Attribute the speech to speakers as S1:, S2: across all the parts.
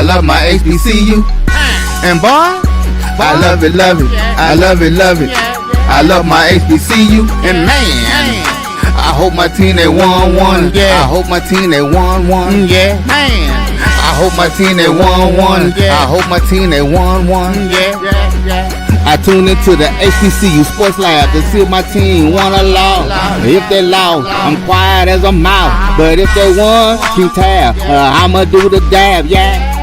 S1: love my HBCU. And boy, I love it, love it. I love it, love it. I love my HBCU. And man, I hope my team they won one. I hope my team they won one. Yeah, man. I hope my team they won one. I hope my team they won one. I tune into the HBCU Sports Lab to see if my team won or lost. If they lost, I'm quiet as a mouse. But if they won, keep tab. I'ma do the dab, yeah.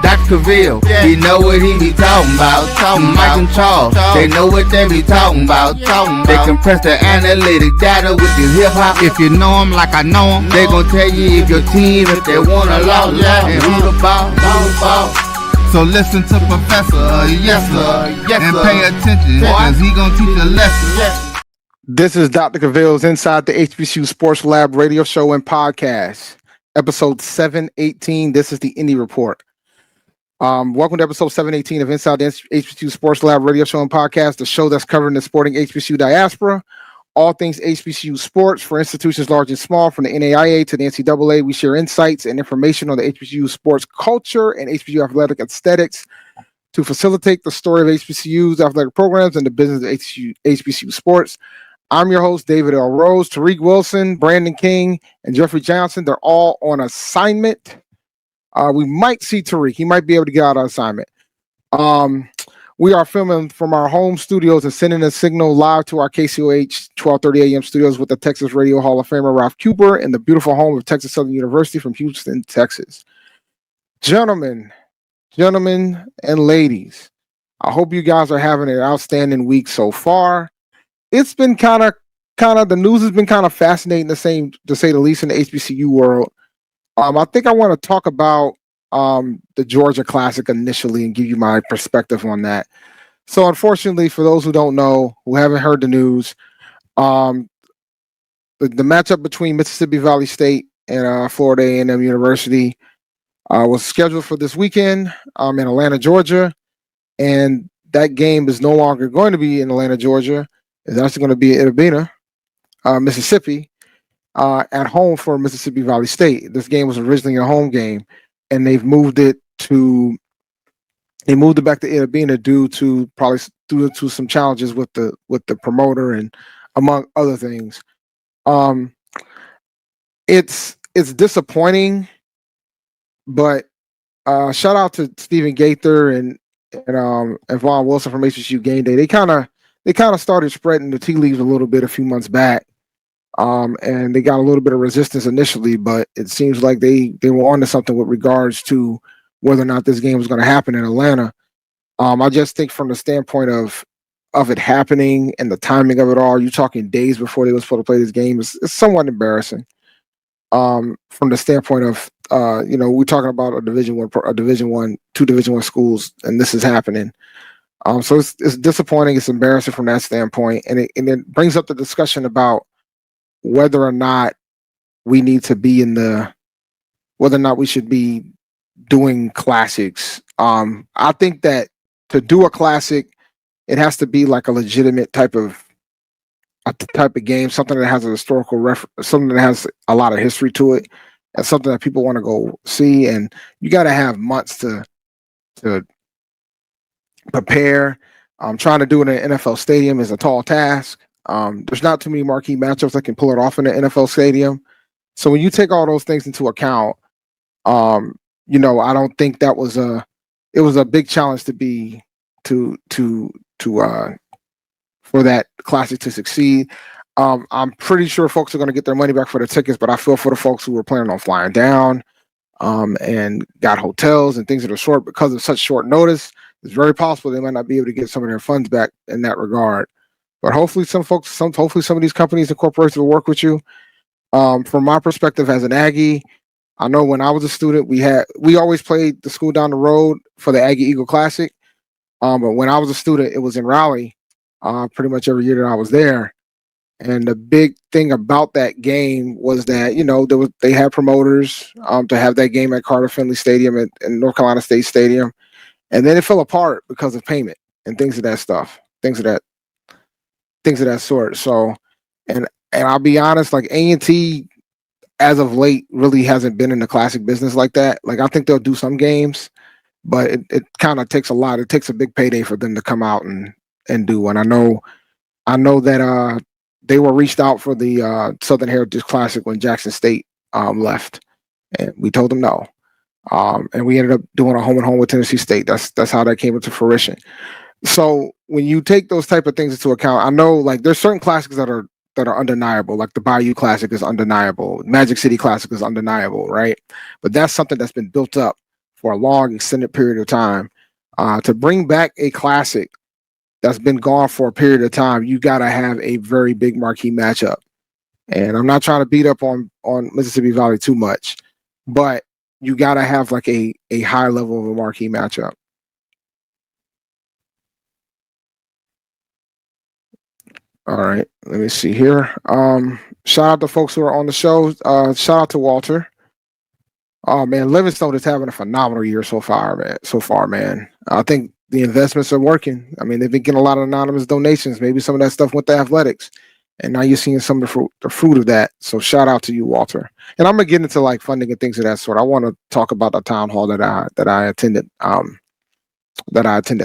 S1: Dr. Cavil, he know what he be talking about. Mike and Charles, they know what they be talking about. They compress the analytic data with the hip hop. If you know them like I know them, they gon' tell you if your team, if they won or lost, and who the ball. So listen to Professor, yes sir, and pay attention, cause he gon' teach a lesson.
S2: This is Dr. Cavil's Inside the HBCU Sports Lab radio show and podcast, episode 718. This is the Indy Report. Welcome to episode 718 of Inside the HBCU Sports Lab radio show and podcast, the show that's covering the sporting HBCU diaspora, all things HBCU sports for institutions large and small, from the NAIA to the NCAA. We share insights and information on the HBCU sports culture and HBCU athletic aesthetics to facilitate the story of HBCU's athletic programs and the business of HBCU sports. I'm your host, David L. Rhodes. Tariq Wilson, Brandon King, and Jeffrey Johnson, they're all on assignment. We might see Tariq. He might be able to get out of assignment. We are filming from our home studios and sending a signal live to our KCOH 1230 AM studios with the Texas Radio Hall of Famer Ralph Cooper in the beautiful home of Texas Southern University from Houston, Texas. Gentlemen, and ladies, I hope you guys are having an outstanding week so far. It's been kind of the news has been kind of fascinating to say the least in the HBCU world. I think I want to talk about the Georgia Classic initially and give you my perspective on that. So unfortunately, for those who don't know, who haven't heard the news, the matchup between Mississippi Valley State and Florida A&M University was scheduled for this weekend in Atlanta, Georgia. And that game is no longer going to be in Atlanta, Georgia. It's actually going to be in Urbana, Mississippi. At home for Mississippi Valley State. This game was originally a home game, and they've moved it back to Urbana due to some challenges with the promoter and among other things. It's disappointing, but shout out to Stephen Gaither and Vaughn Wilson from HBCU Game Day. They kind of started spreading the tea leaves a little bit a few months back. And they got a little bit of resistance initially, but it seems like they were onto something with regards to whether or not this game was going to happen in Atlanta. I just think from the standpoint of it happening and the timing of it all, you're talking days before they were supposed to play this game. It's somewhat embarrassing. From the standpoint of we're talking about two Division I schools, and this is happening. So it's disappointing. It's embarrassing from that standpoint, and it brings up the discussion about whether or not we should be doing classics. I think that to do a classic, it has to be like a legitimate type of game, something that has a historical reference, something that has a lot of history to it, and something that people want to go see. And you got to have months to prepare. Trying to do it in an NFL stadium is a tall task. There's not too many marquee matchups that can pull it off in an NFL stadium. So when you take all those things into account, I don't think it was a big challenge for that classic to succeed. I'm pretty sure folks are going to get their money back for the tickets, but I feel for the folks who were planning on flying down, and got hotels and things that are short because of such short notice. It's very possible they might not be able to get some of their funds back in that regard. But hopefully some of these companies and corporations will work with you. From my perspective as an Aggie, I know when I was a student, we always played the school down the road for the Aggie Eagle Classic. But when I was a student, it was in Raleigh, pretty much every year that I was there. And the big thing about that game was that, they had promoters to have that game at Carter Finley Stadium and North Carolina State Stadium. And then it fell apart because of payment and things of that sort. So, and I'll be honest, like A&T as of late really hasn't been in the classic business like that. Like I think they'll do some games, but it kind of takes a lot. It takes a big payday for them to come out and do one. I know that they were reached out for the Southern Heritage Classic when Jackson State left, and we told them no. And we ended up doing a home and home with Tennessee State. That's how that came into fruition. So when you take those type of things into account, I know like there's certain classics that are undeniable, like the Bayou Classic is undeniable, Magic City Classic is undeniable, right? But that's something that's been built up for a long, extended period of time. To bring back a classic that's been gone for a period of time, you got to have a very big marquee matchup. And I'm not trying to beat up on Mississippi Valley too much, but you got to have like a high level of a marquee matchup. All right, let me see here. Shout out to folks who are on the show. Shout out to Walter. Oh man, Livingstone is having a phenomenal year so far, man. I think the investments are working. I mean, they've been getting a lot of anonymous donations. Maybe some of that stuff went to athletics, and now you're seeing some of the fruit of that. So shout out to you, Walter. And I'm gonna get into like funding and things of that sort. I want to talk about the town hall that I attended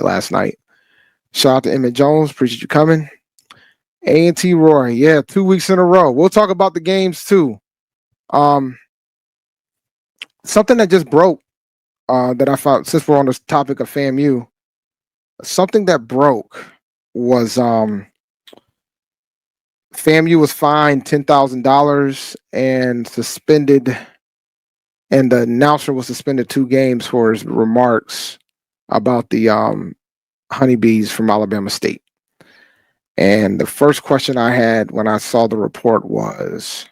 S2: last night. Shout out to Emmett Jones. Appreciate you coming. A&T Roy, yeah, 2 weeks in a row. We'll talk about the games too. Something that just broke that I found, since we're on this topic of FAMU, something that broke was FAMU was fined $10,000 and suspended, and the announcer was suspended 2 games for his remarks about the honeybees from Alabama State. And the first question I had when I saw the report was,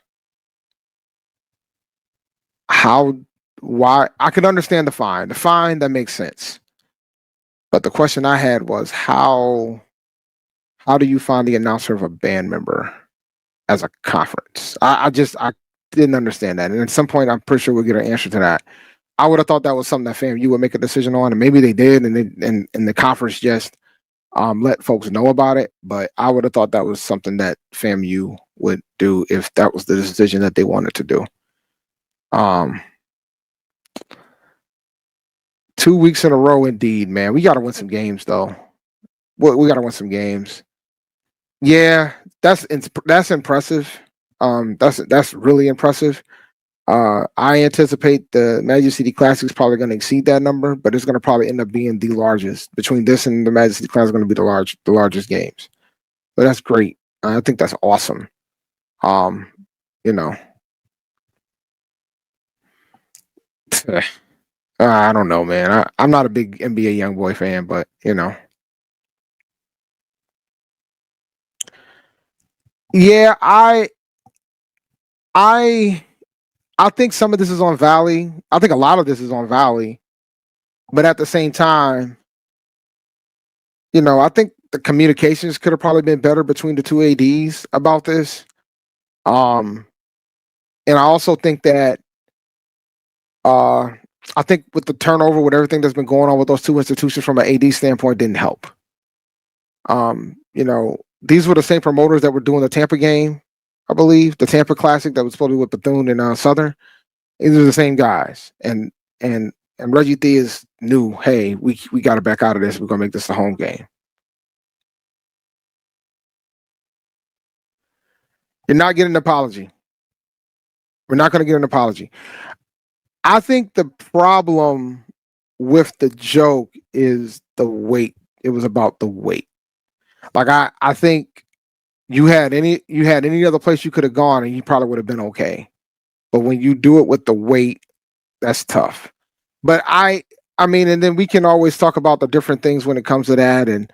S2: why? I could understand the fine. The fine, that makes sense. But the question I had was, how do you find the announcer of a band member as a conference? I didn't understand that. And at some point, I'm pretty sure we'll get an answer to that. I would have thought that was something that FAMU would make a decision on, and maybe they did, and the conference just let folks know about it. But I would have thought that was something that FAMU would do if that was the decision that they wanted to do. 2 weeks in a row, indeed, man. We got to win some games, though. We got to win some games. Yeah, that's impressive. That's really impressive. I anticipate the Magic City Classic is probably going to exceed that number, but it's going to probably end up being the largest. Between this and the Magic City Classic, is going to be the largest games. So that's great. I think that's awesome. You know, I don't know, man. I'm not a big NBA YoungBoy fan, but you know, yeah, I think some of this is on Valley. I think a lot of this is on Valley, but at the same time, you know, I think the communications could have probably been better between the 2 ADs about this. And I also think that I think with the turnover, with everything that's been going on with those 2 institutions from an AD standpoint, didn't help. You know, these were the same promoters that were doing the Tampa game, I believe, the Tampa Classic that was supposed to be with Bethune and Southern. These are the same guys, and Reggie Theus knew, hey, we got to back out of this. We're gonna make this a home game. You're not getting an apology. We're not going to get an apology. I think the problem with the joke is the weight. It was about the weight. Like I think you had any other place you could have gone and you probably would have been okay. But when you do it with the weight, that's tough. But I mean, and then we can always talk about the different things when it comes to that and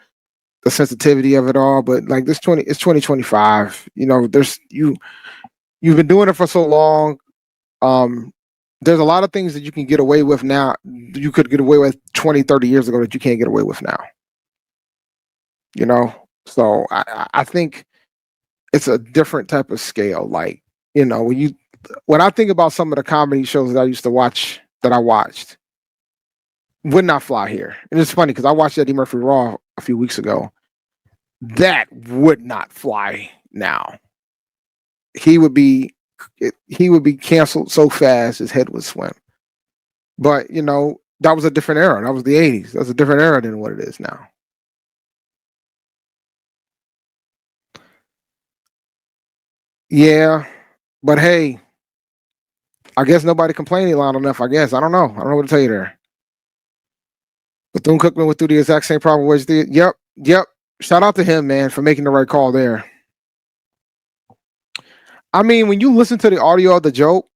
S2: the sensitivity of it all. But like it's 2025. You know, you've been doing it for so long. There's a lot of things that you can get away with now. You could get away with 20, 30 years ago that you can't get away with now. You know, so I think it's a different type of scale. Like, you know, when I think about some of the comedy shows that I used to watch, that I watched, would not fly here. And it's funny because I watched Eddie Murphy Raw a few weeks ago. That would not fly now. He would be canceled so fast his head would swim. But you know, that was a different era. That was the 80s. That's a different era than what it is now. Yeah, but hey, I guess nobody complaining loud enough. I guess I don't know what to tell you there. Bethune-Cookman went through the exact same problem. Which did. Yep. Shout out to him, man, for making the right call there. I mean, when you listen to the audio of the joke,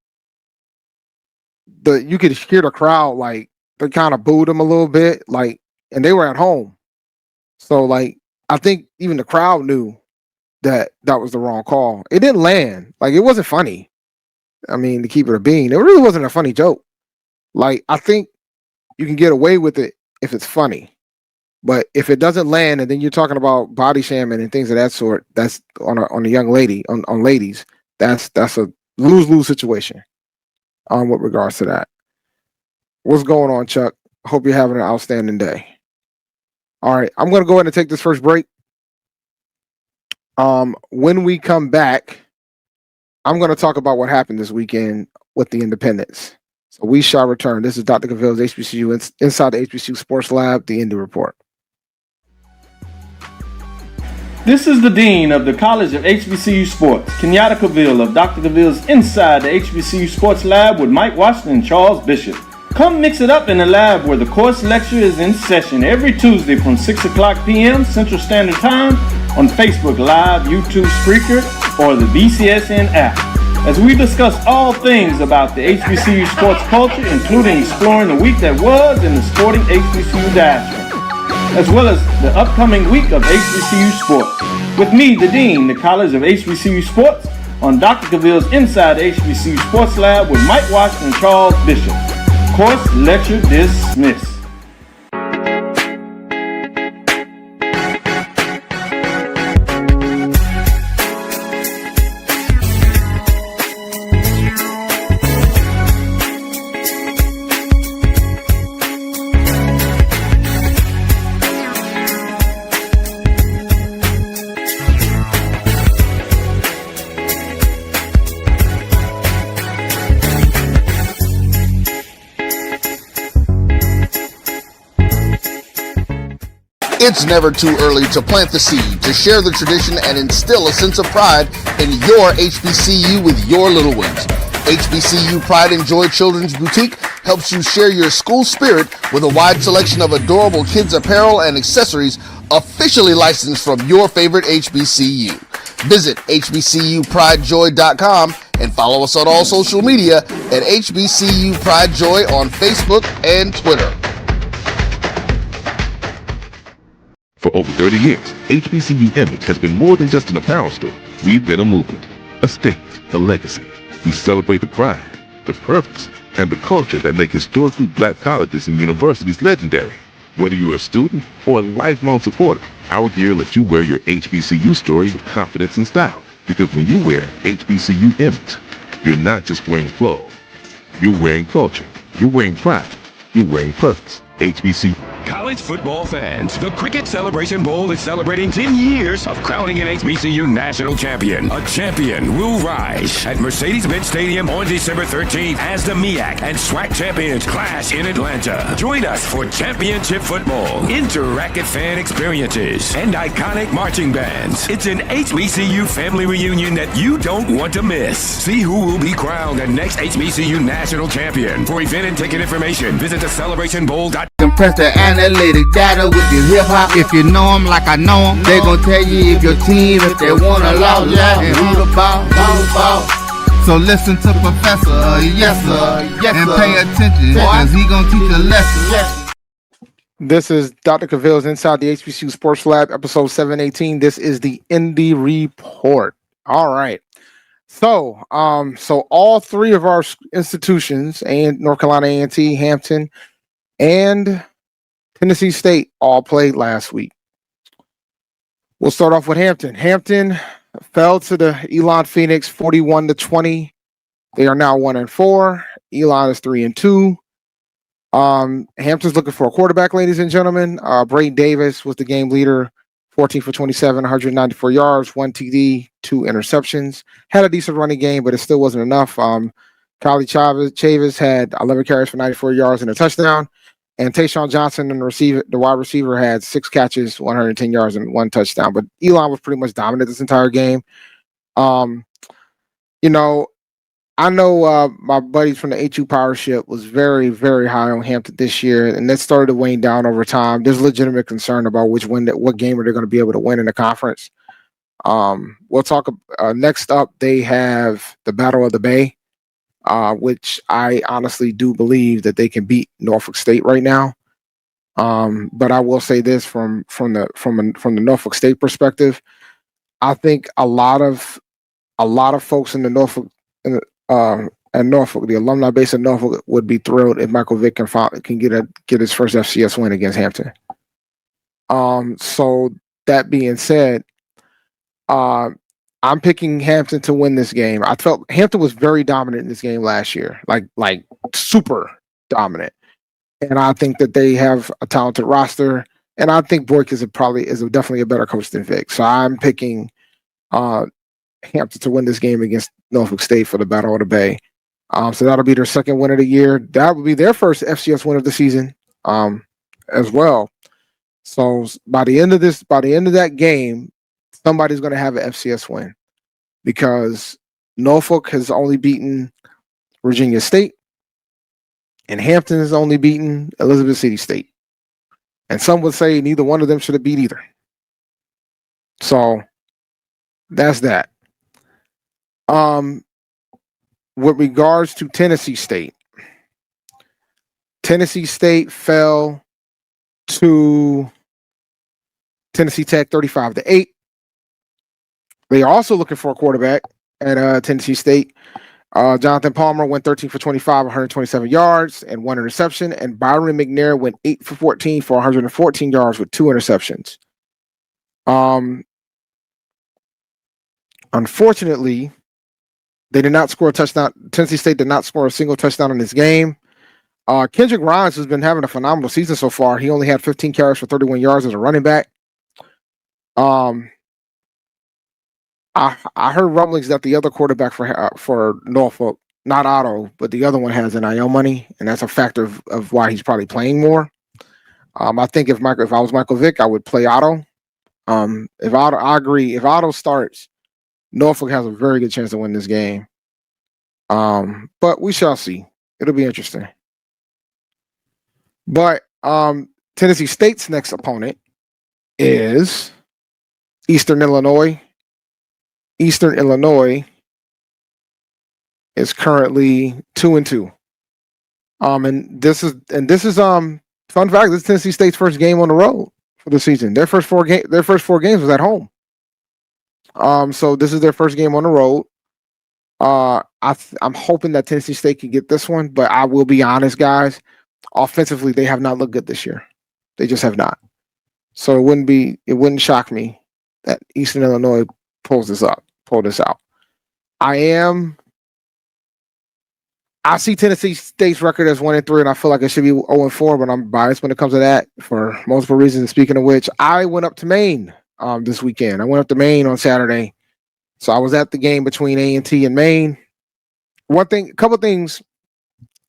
S2: you could hear the crowd like they kind of booed him a little bit, like, and they were at home, so like I think even the crowd knew that was the wrong call. It didn't land. Like, it wasn't funny. I mean, to keep it a bean, it really wasn't a funny joke. Like, I think you can get away with it if it's funny, but if it doesn't land, and then you're talking about body shaming and things of that sort, that's on a young lady, on ladies. That's a lose-lose situation. With regards to that. What's going on, Chuck? Hope you're having an outstanding day. All right, I'm going to go ahead and take this first break. When we come back, I'm going to talk about what happened this weekend with the Independents. So we shall return. This is Dr. Cavil's HBCU inside the HBCU Sports Lab, the Indy Report.
S3: This is the Dean of the College of HBCU Sports, Kenyatta Cavil of Dr. Cavil's Inside the HBCU Sports Lab with Mike Washington and Charles Bishop. Come mix it up in the lab where the course lecture is in session every Tuesday from 6 o'clock p.m. Central Standard Time on Facebook Live, YouTube Spreaker, or the BCSN app, as we discuss all things about the HBCU sports culture, including exploring the week that was in the sporting HBCU diaspora, as well as the upcoming week of HBCU Sports. With me, the Dean, the College of HBCU Sports, on Dr. Cavil's Inside the HBCU Sports Lab with Mike Washington and Charles Bishop. Course lecture dismissed.
S1: It's never too early to plant the seed, to share the tradition, and instill a sense of pride in your HBCU with your little ones. HBCU Pride and Joy Children's Boutique helps you share your school spirit with a wide selection of adorable kids apparel and accessories officially licensed from your favorite HBCU. Visit hbcupridejoy.com and follow us on all social media at HBCU Pride Joy on Facebook and Twitter.
S4: For over 30 years, HBCU Image has been more than just an apparel store. We've been a movement, a state, a legacy. We celebrate the pride, the purpose, and the culture that make historically black colleges and universities legendary. Whether you're a student or a lifelong supporter, our gear lets you wear your HBCU story with confidence and style. Because when you wear HBCU Image, you're not just wearing clothes. You're wearing culture. You're wearing pride. You're wearing purpose. HBCU.
S5: College football fans, the Cricket Celebration Bowl is celebrating 10 years of crowning an HBCU national champion. A champion will rise at Mercedes-Benz Stadium on December 13th as the MEAC and SWAC champions clash in Atlanta. Join us for championship football, interactive fan experiences, and iconic marching bands. It's an HBCU family reunion that you don't want to miss. See who will be crowned the next HBCU national champion. For event and ticket information, visit thecelebrationbowl.com.
S1: Compress the analytic data with your hip-hop. If you know them like I know them, they gon' tell you if your team, if they want to lose, and who the ball. So listen to Professor, yes sir, and pay attention, cause he gon' teach a lesson.
S2: This is Dr. Cavil's Inside the HBCU Sports Lab, episode 718. This is the Indy Report. All right. So all three of our institutions, and North Carolina A&T, Hampton, and Tennessee State, all played last week. We'll start off with Hampton. Hampton fell to the Elon Phoenix 41-20. They are now 1-4. Elon is 3-2. Hampton's looking for a quarterback, ladies and gentlemen. Braden Davis was the game leader, 14 for 27, 194 yards, 1 TD, 2 interceptions. Had a decent running game, but it still wasn't enough. Kylie Chavis had 11 carries for 94 yards and a touchdown. And Tayshaun Johnson, the wide receiver, had 6 catches, 110 yards, and 1 touchdown. But Elon was pretty much dominant this entire game. You know, I know my buddies from the A2 Powership was very, very high on Hampton this year, and that started to wane down over time. There's legitimate concern about what game are they going to be able to win in the conference. We'll talk next up. They have the Battle of the Bay, which I honestly do believe that they can beat Norfolk State right now. But I will say this from the Norfolk State perspective, I think a lot of folks in the Norfolk at Norfolk, the alumni base at Norfolk, would be thrilled if Michael Vick can get his first FCS win against Hampton. So that being said, I'm picking Hampton to win this game. I felt Hampton was very dominant in this game last year, like super dominant. And I think that they have a talented roster. And I think Boyk is definitely a better coach than Vic. So I'm picking Hampton to win this game against Norfolk State for the Battle of the Bay. So that'll be their second win of the year. That would be their first FCS win of the season as well. So by the end of that game, somebody's going to have an FCS win, because Norfolk has only beaten Virginia State, and Hampton has only beaten Elizabeth City State. And some would say neither one of them should have beat either. So that's that. With regards to Tennessee State fell to Tennessee Tech 35-8. They are also looking for a quarterback at Tennessee State. Jonathan Palmer went 13 for 25, 127 yards and 1 interception. And Byron McNair went 8 for 14 for 114 yards with 2 interceptions. Unfortunately, they did not score a touchdown. Tennessee State did not score a single touchdown in this game. Kendrick Rhymes has been having a phenomenal season so far. He only had 15 carries for 31 yards as a running back. I heard rumblings that the other quarterback for Norfolk, not Otto, but the other one, has NIL money, and that's a factor of why he's probably playing more. I think if I was Michael Vick, I would play Otto. I agree. If Otto starts, Norfolk has a very good chance to win this game. But we shall see. It'll be interesting. But Tennessee State's next opponent is Eastern Illinois. Eastern Illinois is currently 2-2. And this is fun fact, this is Tennessee State's first game on the road for the season. Their first four games was at home. So this is their first game on the road. I'm hoping that Tennessee State can get this one, but I will be honest, guys. Offensively, they have not looked good this year. They just have not. So it wouldn't shock me that Eastern Illinois pull this out. I see Tennessee State's record as 1-3, and I feel like it should be 0-4, but I'm biased when it comes to that for multiple reasons. Speaking of which, I went up to Maine this weekend. I went up to Maine on Saturday. So I was at the game between A&T and Maine. A couple things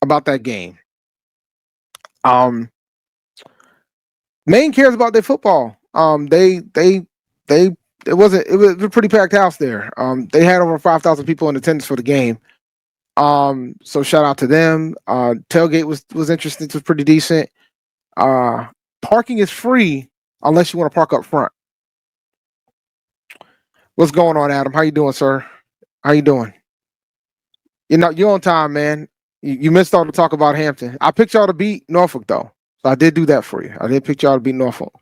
S2: about that game. Maine cares about their football. It was a pretty packed house there. They had over 5,000 people in attendance for the game. So shout out to them. Tailgate was interesting. It was pretty decent. Parking is free unless you want to park up front. What's going on, Adam? How you doing, sir? How you doing? You're on time, man. You missed all the talk about Hampton. I picked y'all to beat Norfolk, though. So I did do that for you. I did pick y'all to beat Norfolk.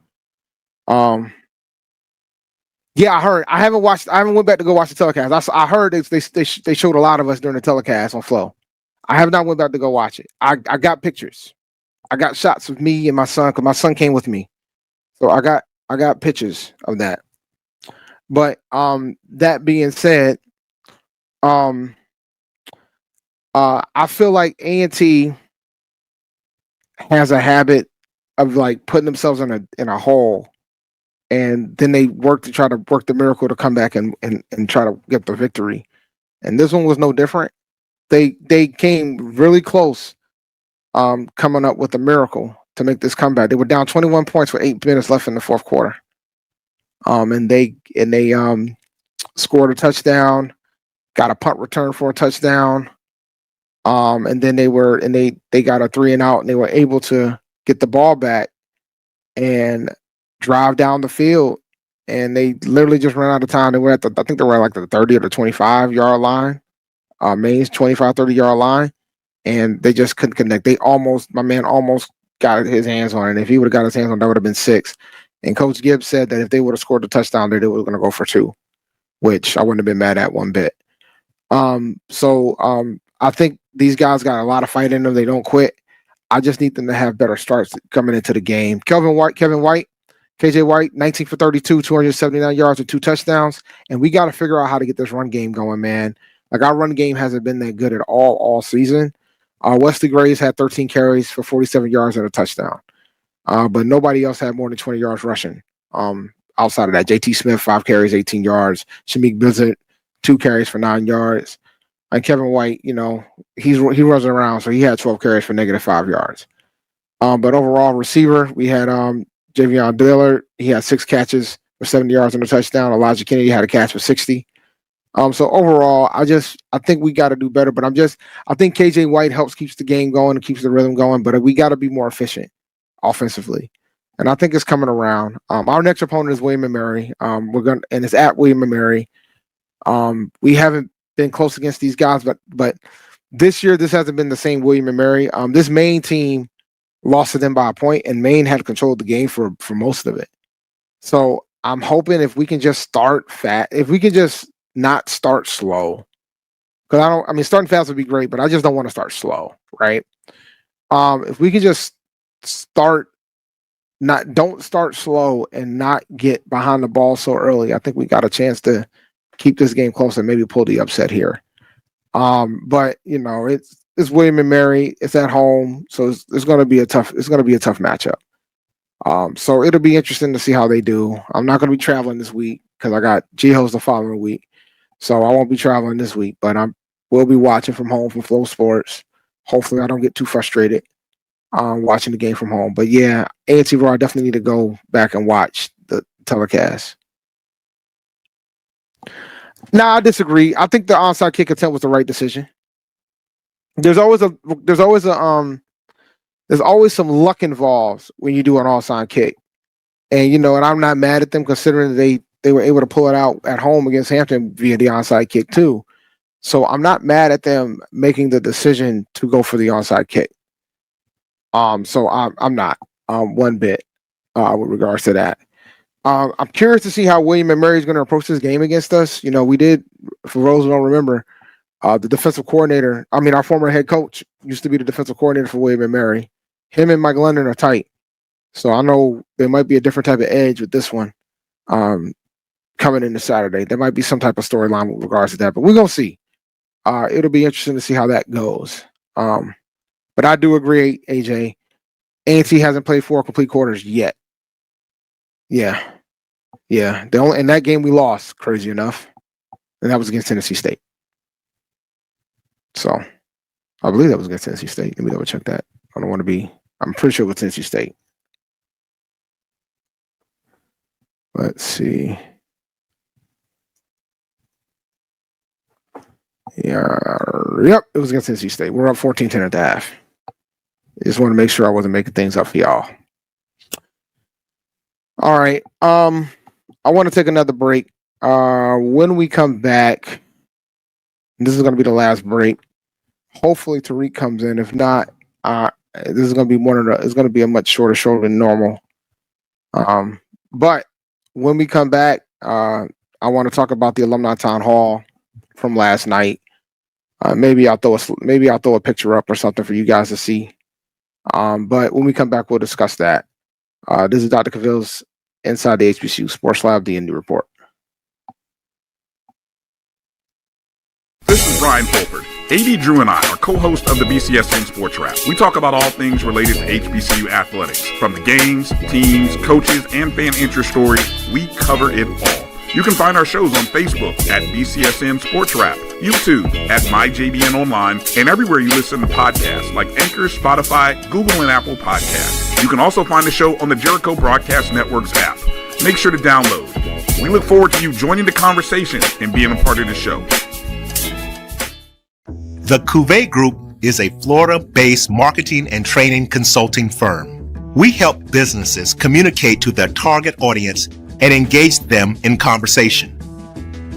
S2: Yeah, I heard. I haven't went back to go watch the telecast. I heard they showed a lot of us during the telecast on Flow. I have not went back to go watch it. I got pictures. I got shots of me and my son, because my son came with me. So I got pictures of that. But that being said, I feel like A&T has a habit of like putting themselves in a hole, and then they work the miracle to come back and try to get the victory. And this one was no different. They came really close coming up with a miracle to make this comeback. They were down 21 points with 8 minutes left in the fourth quarter. And they scored a touchdown, got a punt return for a touchdown. And then they got a 3 and out, and they were able to get the ball back and drive down the field. And they literally just ran out of time. They were I think they were at like the 30 or the 25-yard line, Maine's 25, 30-yard line. And they just couldn't connect. My man almost got his hands on it. And if he would have got his hands on it, that would have been 6. And Coach Gibbs said that if they would have scored the touchdown there, they were going to go for 2, which I wouldn't have been mad at one bit. I think these guys got a lot of fight in them. They don't quit. I just need them to have better starts coming into the game. Kevin White, KJ White, 19 for 32, 279 yards with 2 touchdowns. And we got to figure out how to get this run game going, man. Like, our run game hasn't been that good at all season. Wesley Graves had 13 carries for 47 yards and a touchdown. But nobody else had more than 20 yards rushing. Outside of that, JT Smith, 5 carries, 18 yards. Shamik Bizzard, 2 carries for 9 yards. And Kevin White, he runs around, so he had 12 carries for -5 yards. But overall, receiver, we had Javion Dillard. He had 6 catches for 70 yards and a touchdown. Elijah Kennedy had a catch for 60. So overall, I think we got to do better. But I think KJ White keeps the game going and keeps the rhythm going. But we got to be more efficient offensively, and I think it's coming around. Our next opponent is William and Mary. And it's at William and Mary. We haven't been close against these guys, but this year this hasn't been the same William and Mary. This Maine team lost to them by a point, and Maine had control of the game for most of it. So I'm hoping if we can just start fast, if we can just not start slow, because starting fast would be great, but I just don't want to start slow, right? If we can just don't start slow and not get behind the ball so early, I think we got a chance to keep this game close and maybe pull the upset here. But it's William and Mary. It's at home, so it's going to be a tough matchup. So it'll be interesting to see how they do. I'm not going to be traveling this week because I got G-Host the following week, so I won't be traveling this week. But we'll be watching from home from Flow Sports. Hopefully, I don't get too frustrated watching the game from home. But yeah, A&T Raw, I definitely need to go back and watch the telecast. No, I disagree. I think the onside kick attempt was the right decision. There's always some luck involved when you do an onside kick, and I'm not mad at them considering they were able to pull it out at home against Hampton via the onside kick too. So I'm not mad at them making the decision to go for the onside kick. So I'm not one bit with regards to that. I'm curious to see how William and Mary is going to approach this game against us. We did, for those who don't remember, the defensive coordinator, our former head coach used to be the defensive coordinator for William and Mary. Him and Mike London are tight. So I know there might be a different type of edge with this one coming into Saturday. There might be some type of storyline with regards to that, but we're going to see. It'll be interesting to see how that goes. But I do agree, AJ, A&T hasn't played 4 complete quarters yet. Yeah. In that game we lost, crazy enough, and that was against Tennessee State. So I believe that was against Tennessee State. Let me double check that. I'm pretty sure it was Tennessee State. Let's see. Yep, it was against Tennessee State. We're up 14-10 at the half. Just want to make sure I wasn't making things up for y'all. All right. I want to take another break. When we come back, this is going to be the last break. Hopefully Tariq comes in. If not, this is going to be it's going to be a much shorter show than normal. But when we come back, I want to talk about the alumni town hall from last night. Maybe I'll throw a picture up or something for you guys to see. But when we come back, we'll discuss that. This is Dr. Cavil's Inside the HBCU Sports Lab, the Indy Report.
S6: This is Brian Fulford. AD Drew and I are co-hosts of the BCSN Sports Wrap. We talk about all things related to HBCU athletics. From the games, teams, coaches, and fan interest stories, we cover it all. You can find our shows on Facebook at BCSN Sports Wrap, YouTube at MyJBN Online, and everywhere you listen to podcasts like Anchor, Spotify, Google, and Apple Podcasts. You can also find the show on the Jericho Broadcast Network's app. Make sure to download. We look forward to you joining the conversation and being a part of the show.
S7: The Cavil Group is a Florida-based marketing and training consulting firm. We help businesses communicate to their target audience and engage them in conversation.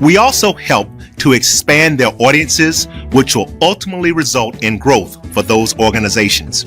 S7: We also help to expand their audiences, which will ultimately result in growth for those organizations.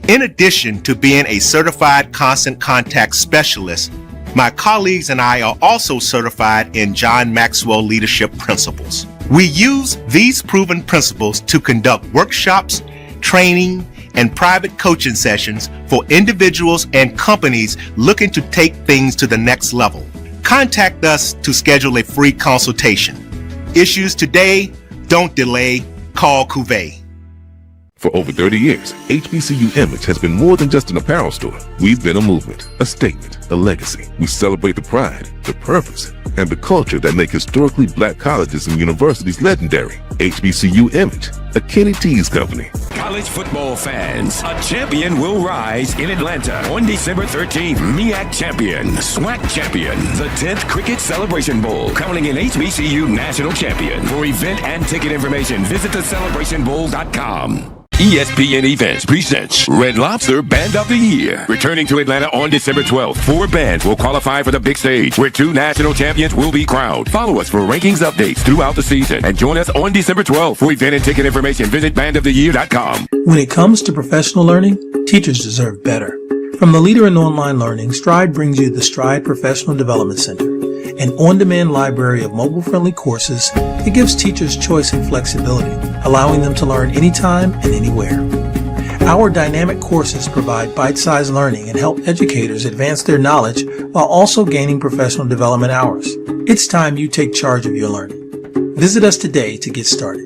S7: In addition to being a certified constant contact specialist, my colleagues and I are also certified in John Maxwell Leadership Principles. We use these proven principles to conduct workshops, training, and private coaching sessions for individuals and companies looking to take things to the next level. Contact us to schedule a free consultation. Issues today, don't delay, call Cavil.
S4: For over 30 years, HBCU Image has been more than just an apparel store. We've been a movement, a statement, a legacy. We celebrate the pride, the purpose, and the culture that make historically black colleges and universities legendary. HBCU Image, a Kenny T's company.
S5: College football fans, a champion will rise in Atlanta on December 13th. MEAC champion, SWAC champion, the 10th Cricket Celebration Bowl, crowning an HBCU national champion. For event and ticket information, visit thecelebrationbowl.com. ESPN Events presents Red Lobster Band of the Year. Returning to Atlanta on December 12th, 4 bands will qualify for the big stage, where 2 national champions will be crowned. Follow us for rankings updates throughout the season, and join us on December 12th. For event and ticket information, visit bandoftheyear.com.
S8: When it comes to professional learning, teachers deserve better. From the leader in online learning, Stride brings you the Stride Professional Development Center, an on-demand library of mobile-friendly courses that gives teachers choice and flexibility, allowing them to learn anytime and anywhere. Our dynamic courses provide bite-sized learning and help educators advance their knowledge while also gaining professional development hours. It's time you take charge of your learning. Visit us today to get started.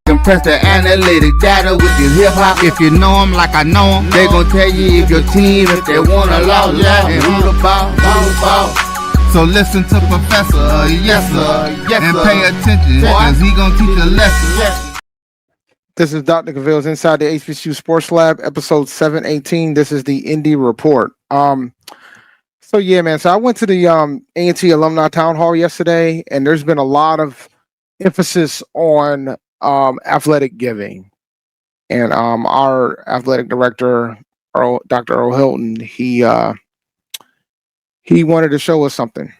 S1: Compress the analytic data with your hip hop. If you know them like I know them, they gon' tell you if your team, if they wanna lose, and who the ball. So listen to Professor, yes sir, and pay attention, cause he gon' teach a lesson.
S2: This is Dr. Cavil's Inside the HBCU Sports Lab, episode 718. This is the Indy Report. So yeah, man. So I went to the A&T Alumni Town Hall yesterday, and there's been a lot of emphasis on athletic giving. And our athletic director, Dr. Earl Hilton, he wanted to show us something.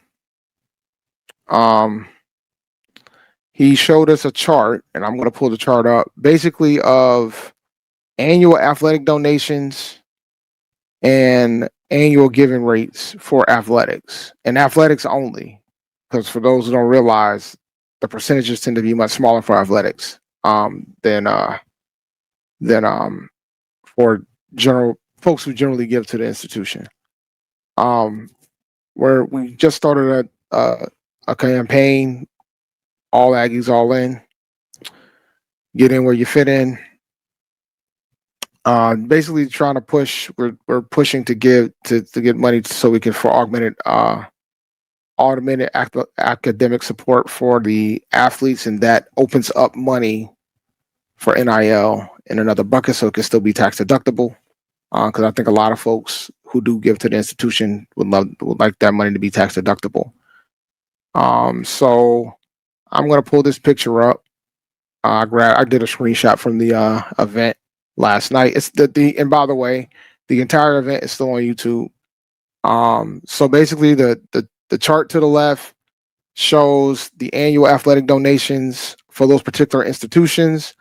S2: He showed us a chart, and I'm going to pull the chart up, basically of annual athletic donations and annual giving rates for athletics, and athletics only, because for those who don't realize, the percentages tend to be much smaller for athletics than for general folks who generally give to the institution. Where we just started a campaign, All Aggies All In, get in where you fit in. Basically trying to push, we're pushing to get money so we can for automated academic support for the athletes, and that opens up money for NIL in another bucket so it can still be tax deductible. Because I think a lot of folks who do give to the institution would like that money to be tax deductible. So I'm gonna pull this picture up. I did a screenshot from the event last night. It's and by the way, the entire event is still on YouTube. So basically the chart to the left shows the annual athletic donations for those particular institutions.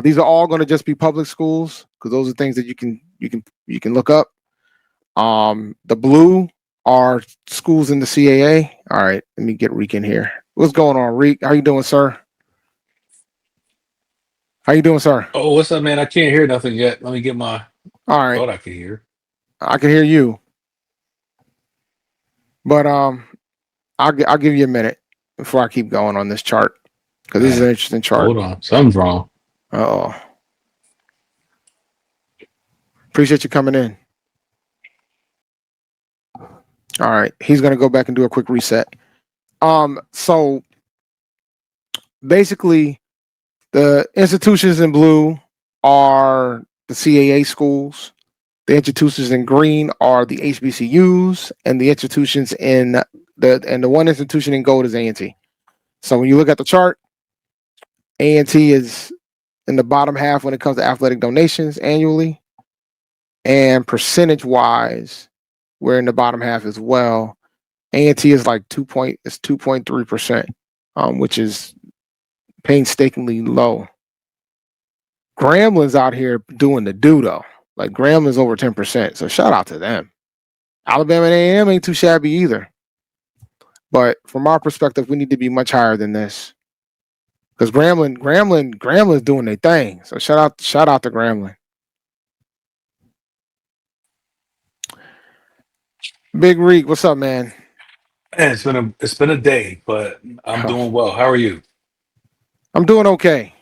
S2: These are all going to just be public schools, because those are things that you can look up. The blue are schools in the CAA. All right, let me get Reek in here. What's going on, Reek? How you doing, sir? How you doing, sir?
S9: Oh, what's up, man? I can't hear nothing yet. Let me get my.
S2: All right.
S9: Thought I could hear.
S2: I can hear you, but I'll give you a minute before I keep going on this chart, because this is an interesting chart.
S9: Hold on, something's wrong.
S2: Oh, appreciate you coming in. All right, he's gonna go back and do a quick reset. So basically, the institutions in blue are the CAA schools. The institutions in green are the HBCUs, and the institutions in the one institution in gold is A&T. So when you look at the chart, A&T is in the bottom half when it comes to athletic donations annually, and percentage-wise, we're in the bottom half as well. A&T is like 2.3%, which is painstakingly low. Gramblin's out here doing the do though. Like Gramblin's over 10%. So shout out to them. Alabama and A&M ain't too shabby either. But from our perspective, we need to be much higher than this. Because Gramblin's doing their thing. So shout out to Grambling. Big Reek, what's up, man?
S9: Man, it's been a day, but I'm doing well. How are you?
S2: I'm doing okay.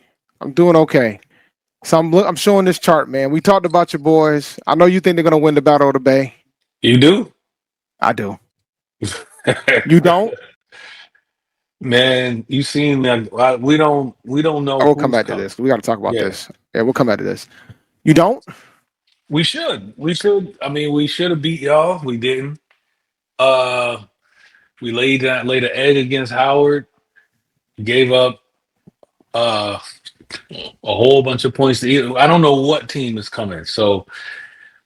S2: So I'm showing this chart, man. We talked about your boys. I know you think they're gonna win the Battle of the Bay.
S9: You do?
S2: I do. You don't?
S9: Man, you seem like we don't know.
S2: I will come back to this. We got to talk about this. Yeah, we'll come back to this. You don't?
S9: We should. I mean, we should have beat y'all. We didn't. We laid an egg against Howard. Gave up a whole bunch of points to either. I don't know what team is coming. So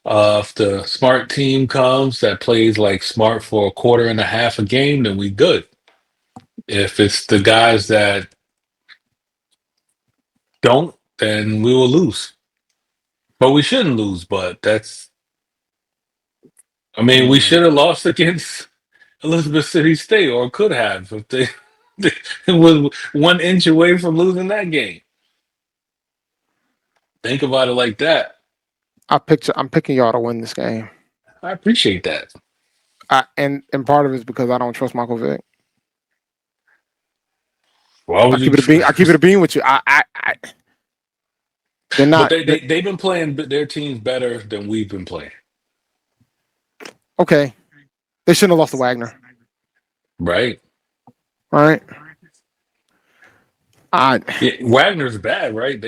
S9: if the smart team comes that plays like smart for a quarter and a half a game, then we good. If it's the guys that don't, then we will lose. But we shouldn't lose. But we should have lost against Elizabeth City State, or could have if they was 1 inch away from losing that game. Think about it like that.
S2: I'm picking y'all to win this game.
S9: I appreciate that.
S2: And part of it is because I don't trust Michael Vick.
S9: Why would you?
S2: I keep it a bean with you. They're not.
S9: But they've been playing their teams better than we've been playing.
S2: Okay, they shouldn't have lost to Wagner.
S9: Right.
S2: All right.
S9: Wagner's bad, right?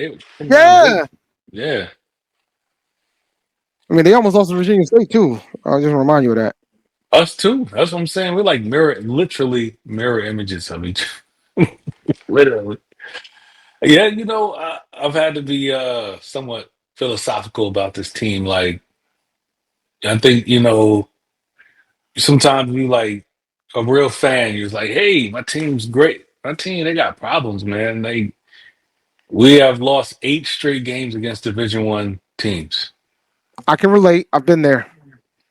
S2: Yeah. I mean, they almost lost to Virginia State too. I'll just remind you of that.
S9: Us too. That's what I'm saying. We're like literally mirror images of each. Literally. Yeah, I've had to be somewhat philosophical about this team. Like, I think sometimes you like a real fan. You're like, hey, my team's great. My team, they got problems, man. We have lost 8 straight games against Division I teams.
S2: I can relate. I've been there.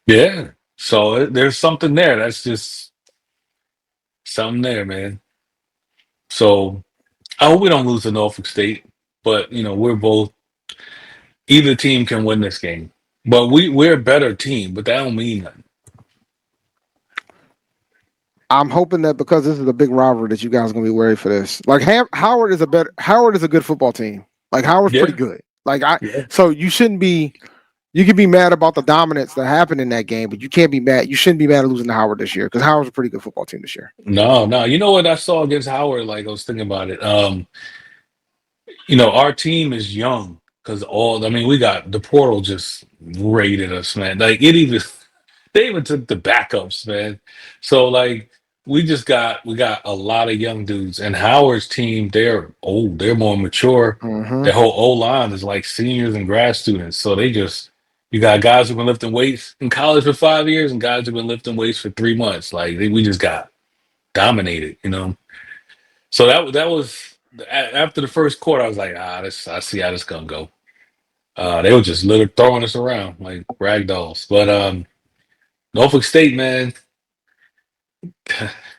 S9: Yeah. So there's something there. That's just something there, man. So I hope we don't lose to Norfolk State, but we're both. Either team can win this game, but we're a better team. But that don't mean nothing.
S2: I'm hoping that because this is a big rivalry that you guys are gonna be worried for this. Like Howard is a good football team. Like Howard's pretty good. So you shouldn't be. You can be mad about the dominance that happened in that game, but you can't be mad. You shouldn't be mad at losing to Howard this year because Howard's a pretty good football team this year.
S9: No. You know what I saw against Howard? Like I was thinking about it. Our team is young because we got the portal just raided us, man. Like they even took the backups, man. So like we got a lot of young dudes, and Howard's team, they're old, they're more mature.
S2: Mm-hmm.
S9: Their whole O line is like seniors and grad students, so you got guys who've been lifting weights in college for 5 years and guys who've been lifting weights for 3 months. Like we just got dominated, So that was after the first quarter. I was like, I see how this gonna go. They were just literally throwing us around like rag dolls. But Norfolk State, man,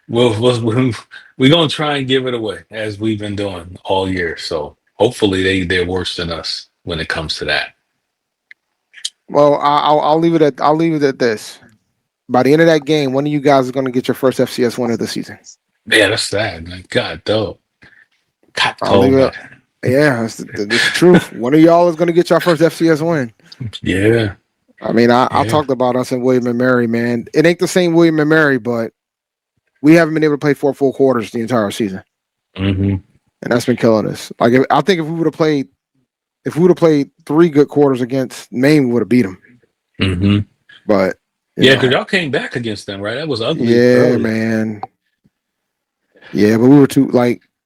S9: we're gonna try and give it away as we've been doing all year. So hopefully they're worse than us when it comes to that.
S2: Well, I'll leave it at this. By the end of that game, one of you guys is going to get your first FCS win of the season.
S9: Yeah, that's sad, man. God, though.
S2: Yeah, that's the truth. One of y'all is going to get your first FCS win.
S9: Yeah.
S2: I mean, I talked about us and William and Mary, man. It ain't the same William and Mary, but we haven't been able to play 4 full quarters the entire season.
S9: Mm-hmm.
S2: and that's been killing us. Like I think if we would have played 3 good quarters against Maine, we would have beat them.
S9: Mm-hmm.
S2: But
S9: Yeah, because y'all came back against them, right? That was ugly.
S2: Yeah,
S9: early.
S2: man. Yeah, but we were too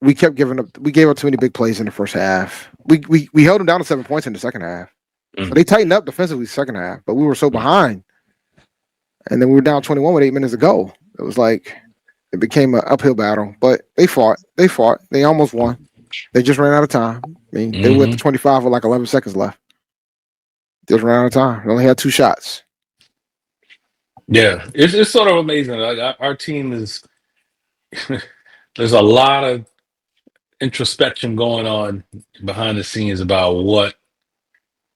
S2: we kept giving up. We gave up too many big plays in the first half. We held them down to 7 points in the second half. So they tightened up defensively second half, but we were so behind. And then we were down 21 with 8 minutes to go. It was like it became an uphill battle. But they fought. They almost won. They just ran out of time. I mean, they went to 25 with like 11 seconds left. Just ran out of time. They only had 2 shots.
S9: Yeah, it's sort of amazing. Like our team is there's a lot of introspection going on behind the scenes about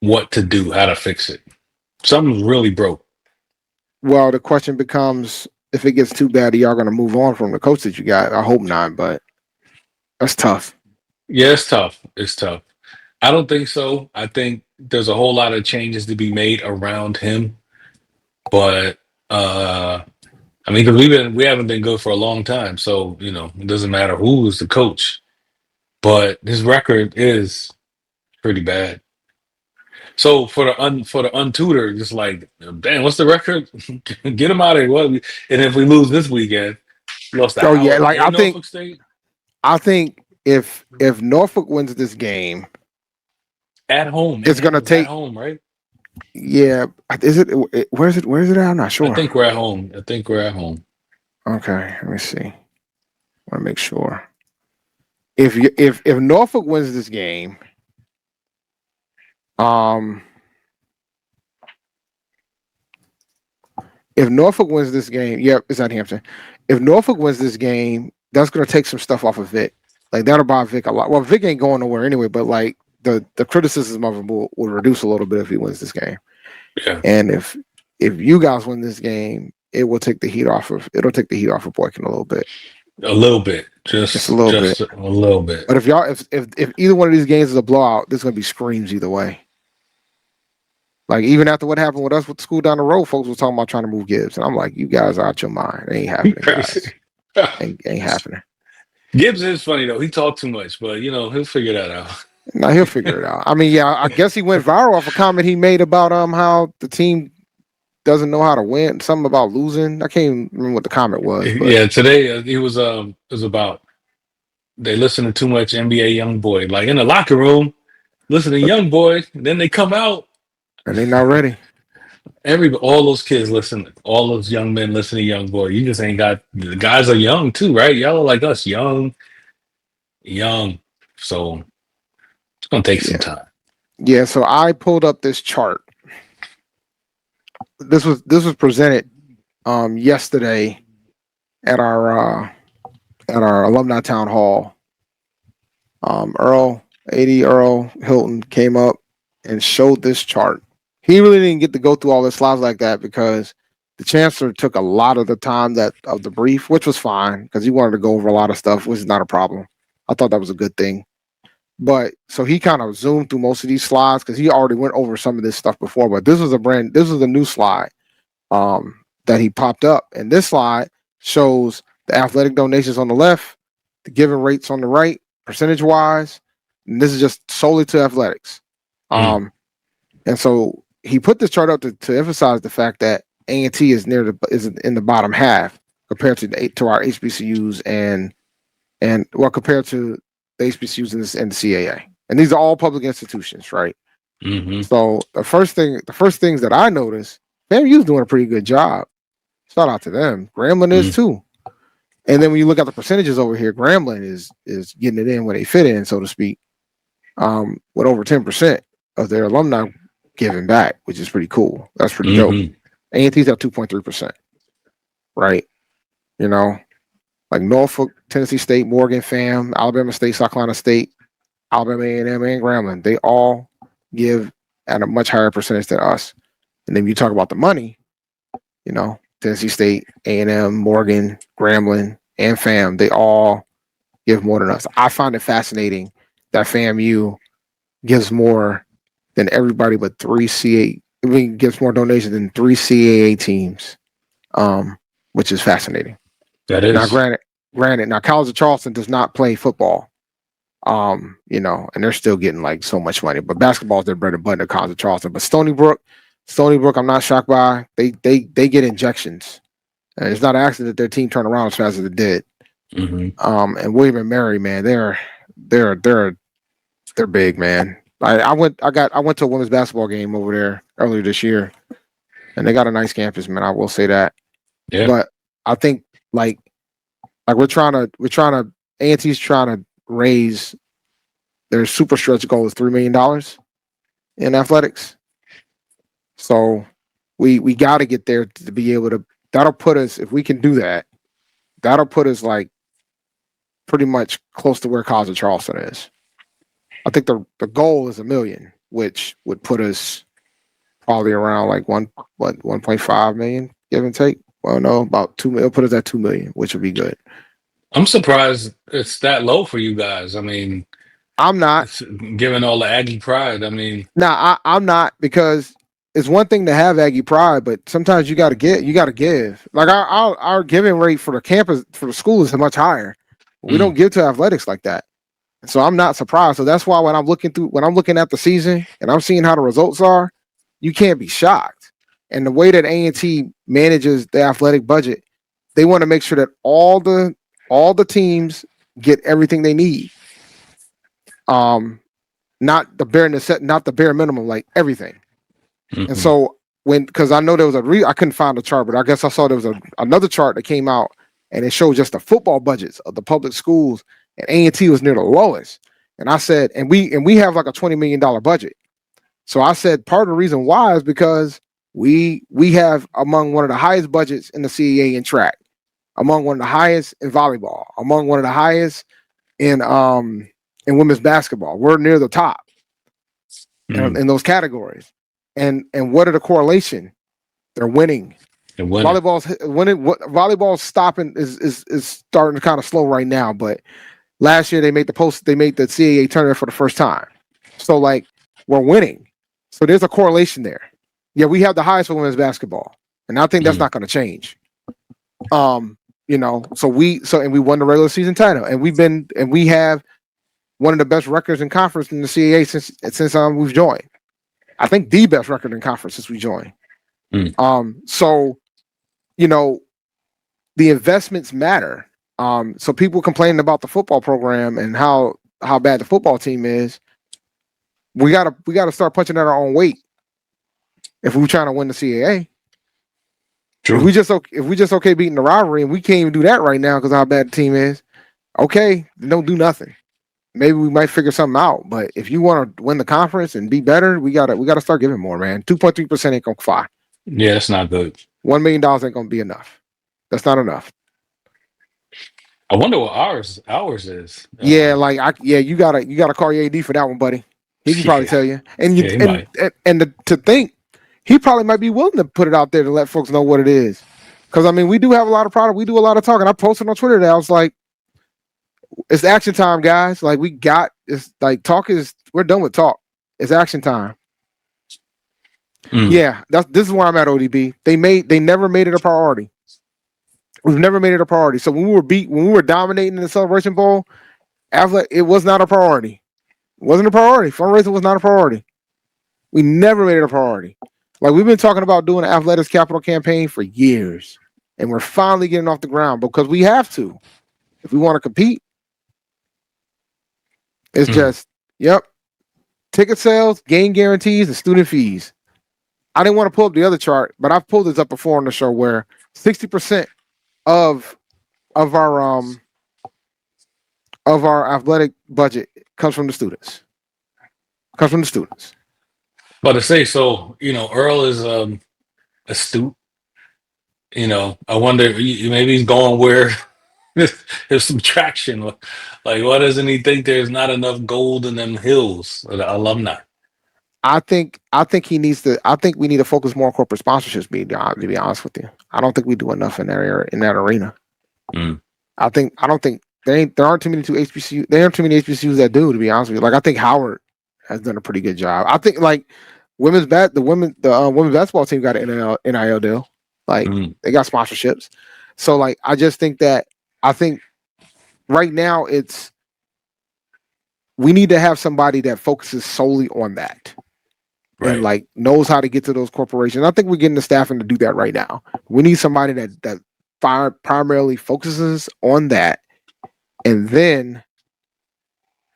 S9: what to do, how to fix it. Something's really broke.
S2: Well, the question becomes, if it gets too bad, are y'all going to move on from the coach that you got? I hope not, but that's tough.
S9: Yeah, it's tough. It's tough. I don't think so. I think there's a whole lot of changes to be made around him, but I mean, because we haven't been good for a long time, so it doesn't matter who is the coach, but his record is pretty bad. So for the untutored, just like, damn, what's the record? Get him out of here. And if we lose this weekend, lost to
S2: yeah,
S9: Howard
S2: like
S9: and Norfolk State.
S2: I think if Norfolk wins this game
S9: at home,
S2: it's going to take
S9: at home, right?
S2: Yeah, is it? Where's it at? I'm not sure.
S9: I think we're at home.
S2: Okay, let me see. I want to make sure. If Norfolk wins this game, if Norfolk wins this game, it's at Hampton. If Norfolk wins this game, that's going to take some stuff off of Vic. Like that'll buy Vic a lot. Well, Vic ain't going nowhere anyway, but like the criticism of him will reduce a little bit if he wins this game.
S9: Yeah.
S2: And if you guys win this game, it'll take the heat off of Boykin a little bit.
S9: A little bit. Just a little bit.
S2: But if either one of these games is a blowout, there's gonna be screams either way. Like even after what happened with us with the school down the road, folks were talking about trying to move Gibbs. And I'm like, you guys are out your mind. It ain't happening, guys. ain't happening.
S9: Gibbs is funny though. He talked too much, but he'll figure that out.
S2: No, he'll figure it out. I mean, yeah, I guess he went viral off a comment he made about how the team doesn't know how to win. Something about losing. I can't even remember what the comment was. But.
S9: Yeah, today he was it was about they listen to too much NBA YoungBoy. Like in the locker room, listen to YoungBoy, then they come out
S2: and they're not ready.
S9: All those kids listen. All those young men listen to YoungBoy. You just ain't got. The guys are young too, right? Y'all are like us, young. So it's gonna take some time.
S2: Yeah. So I pulled up this chart. This was presented yesterday at our alumni town hall. Earl Hilton came up and showed this chart. He really didn't get to go through all the slides like that because the chancellor took a lot of the time of the brief, which was fine because he wanted to go over a lot of stuff, which is not a problem. I thought that was a good thing. But so he kind of zoomed through most of these slides because he already went over some of this stuff before. But this was a new slide that he popped up. And this slide shows the athletic donations on the left, the giving rates on the right, percentage wise. And this is just solely to athletics. And so he put this chart up to emphasize the fact that A&T is is in the bottom half compared to our HBCUs and compared to the HBCUs and the CAA. And these are all public institutions, right?
S9: Mm-hmm.
S2: So the first things that I noticed, FAMU's doing a pretty good job. Shout out to them. Grambling is too. And then when you look at the percentages over here, Grambling is getting it in where they fit in, so to speak, with over 10% of their alumni giving back, which is pretty cool. That's pretty dope. A&T's at 2.3%, right? Like Norfolk, Tennessee State, Morgan, FAM, Alabama State, South Carolina State, Alabama A&M, and Grambling, they all give at a much higher percentage than us. And then you talk about the money, Tennessee State, A&M, Morgan, Grambling, and FAM, they all give more than us. I find it fascinating that FAMU gives more than everybody but gives more donations than 3 CAA teams, which is fascinating.
S9: That is.
S2: Now, granted, now College of Charleston does not play football. You know, and they're still getting like so much money. But basketball is their bread and butter, College of Charleston. But Stony Brook, I'm not shocked by. They get injections. And it's not an accident that their team turned around as fast as it did. And William and Mary, man, they're big, man. I went to a women's basketball game over there earlier this year, and they got a nice campus, man. I will say that.
S9: Yeah.
S2: But I think like we're trying to A&T's trying to raise their super stretch goal is $3 million in athletics. So we got to get there to be able to. That'll put us, if we can do that, that'll put us like pretty much close to where College of Charleston is. I think the goal is $1 million, which would put us probably around like 1.5 million, give and take. Well, no, about 2 million. It'll put us at 2 million, which would be good.
S9: I'm surprised it's that low for you guys. I mean,
S2: I'm not.
S9: Given all the Aggie pride, I mean.
S2: Nah, I'm not, because it's one thing to have Aggie pride, but sometimes you got to give. Like our giving rate for the campus, for the school, is much higher. We don't give to athletics like that. So I'm not surprised. So that's why when I'm looking at the season and I'm seeing how the results are, you can't be shocked. And the way that A&T manages the athletic budget, they want to make sure that all the teams get everything they need. Not the bare minimum, like everything. And so because I know there was I couldn't find the chart, but I guess I saw there was another chart that came out and it showed just the football budgets of the public schools, and A&T was near the lowest. And I said, and we have like a $20 million budget. So I said part of the reason why is because we have among one of the highest budgets in the CAA in track, among one of the highest in volleyball, among one of the highest in women's basketball. We're near the top in those categories. And what are the correlation? They're winning. Volleyball's stopping is starting to kind of slow right now, but last year they made the CAA tournament for the first time. So like we're winning. So there's a correlation there. Yeah, we have the highest for women's basketball, and I think that's not going to change. You know, and we won the regular season title, and we have one of the best records in conference in the CAA since we've joined. I think the best record in conference since we joined. So, you know, the investments matter. So people complaining about the football program and how bad the football team is. We gotta start punching at our own weight if we're trying to win the CAA.
S9: True.
S2: If we just okay beating the rivalry, and we can't even do that right now because of how bad the team is. Okay, don't do nothing. Maybe we might figure something out. But if you want to win the conference and be better, we gotta start giving more, man. 2.3% ain't gonna fly.
S9: Yeah, that's not good.
S2: $1 million ain't gonna be enough. That's not enough.
S9: I wonder what ours is.
S2: Yeah, you gotta call your AD for that one, buddy. He can probably tell you. And to think he probably might be willing to put it out there to let folks know what it is. Because I mean, we do have a lot of product. We do a lot of talking. I posted on Twitter that I was like, it's action time, guys. Like it's like we're done with talk. It's action time. Yeah, this is where I'm at, ODB. They never made it a priority. We've never made it a priority. So when we were dominating in the Celebration Bowl, it was not a priority. It wasn't a priority. Fundraising was not a priority. We never made it a priority. Like we've been talking about doing an athletics capital campaign for years, and we're finally getting off the ground because we have to if we want to compete. It's just, ticket sales, game guarantees, and student fees. I didn't want to pull up the other chart, but I've pulled this up before on the show where 60% of our athletic budget comes from the students.
S9: But to say so, you know, Earl is astute. You know, I wonder maybe he's going where there's some traction. Like, why doesn't he think there's not enough gold in them hills of the alumni? I think
S2: we need to focus more on corporate sponsorships. To be honest with you, I don't think we do enough in that arena. I don't think there aren't too many HBCUs. There aren't too many HBCUs that do. To be honest with you, like I think Howard has done a pretty good job. I think like women's basketball team got an NIL deal. Like they got sponsorships. So like I just think that right now it's we need to have somebody that focuses solely on that.
S9: Right.
S2: And like knows how to get to those corporations. I think we're getting the staffing to do that right now. We need somebody that primarily focuses on that, and then